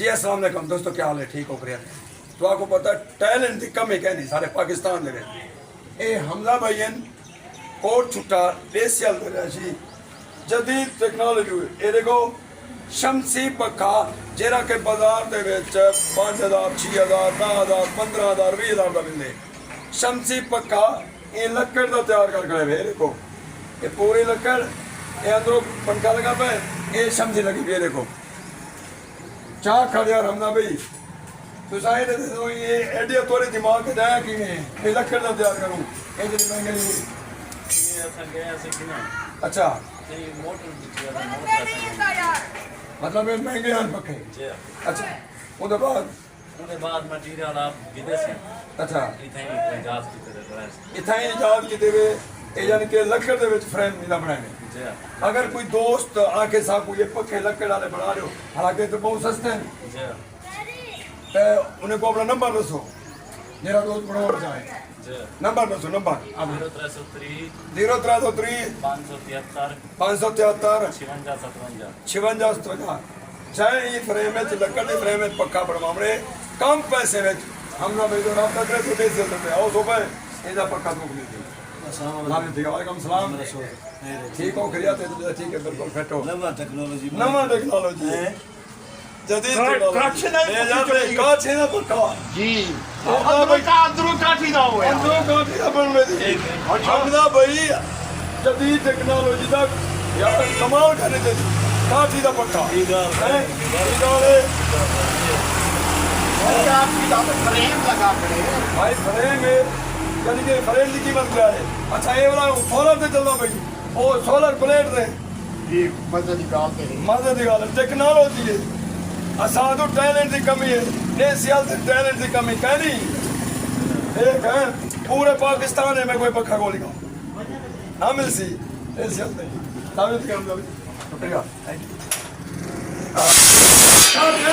जी अस्सलाम वालेकुम दोस्तों, क्या हाल है? ठीक हो करिए। तो आपको पता टैलेंट की कमी कहनी सारे पाकिस्तान दे ए हमजा भाईयन कोट छुट्टा देसी हल्दी जदीद टेक्नोलॉजी ये देखो शमसी पक्का जेरा के बाजार दे विच 5000 6000 10000 15000 20000 का मिलते शमसी पक्का ये लकड़ का तैयार कर खड़े हुए देखो ये पूरी लकड़ ये अंदरों पंखा लगा पे ये शमसी लगी हुई है देखो चाह खड़े यार हमना भाई तो शायद ये आइडिया तोरे दिमाग में आया कि ये लकड़ का तैयार करूं ये जो महंगे ये असन गया से कि ना अच्छा ये मोटर मतलब ये महंगे हैं पक्के जी अच्छा उसके बाद मटेरियल आप विदेशी अच्छा इथे पंजाब की तरह ड्रेस इतना ही इजाद की देवे ये यानी कि लकड़ दे विच फ्रेम नहीं बनाने जी अगर कोई दोस्त आके साहब को ये पक्के लकड़ वाले बना रहे हो हालांकि तो बहुत सस्ते हैं जी तो उन्हें को अपना नंबर दसो मेरा दोस्त बनवाना चाहे जी नंबर दसो नंबर 0303 0303 573 573 56 56 चाहे ये फ्रेम में लकड़ के फ्रेम में पक्का बनवाने कम पैसे में हम ना भाई जो रास्ता करे तो दे सकते हैं आओ सुबह इधर पक्का तो मिल जाए वालेकुम सलाम ठीक हो खरिया तो ठीक है बिल्कुल फिट हो नवा टेक्नोलॉजी जदीद टेक्नोलॉजी काछ है ना पक्का जी अंदरों काठी दा होया अंदरों काठी दा बन में हमदा भाई जदीद टेक्नोलॉजी दा यार कमाल करने दे काठी दा पक्का है काठी दा फ्रेम लगा पड़े भाई फ्रेम है यानी कि फ्रेम की कीमत क्या है अच्छा ये वाला सोलर से चलना भाई ओ सोलर प्लेट दे जी मजे की बात है मजे की गल टेक्नोलॉजी है असाधु टैलेंट की कमी है देसियल से टैलेंट की कमी कहनी एक है पूरे पाकिस्तान में कोई पक्का गोली का ना मिल सी देसियल से ताबीत कर दो शुक्रिया थैंक यू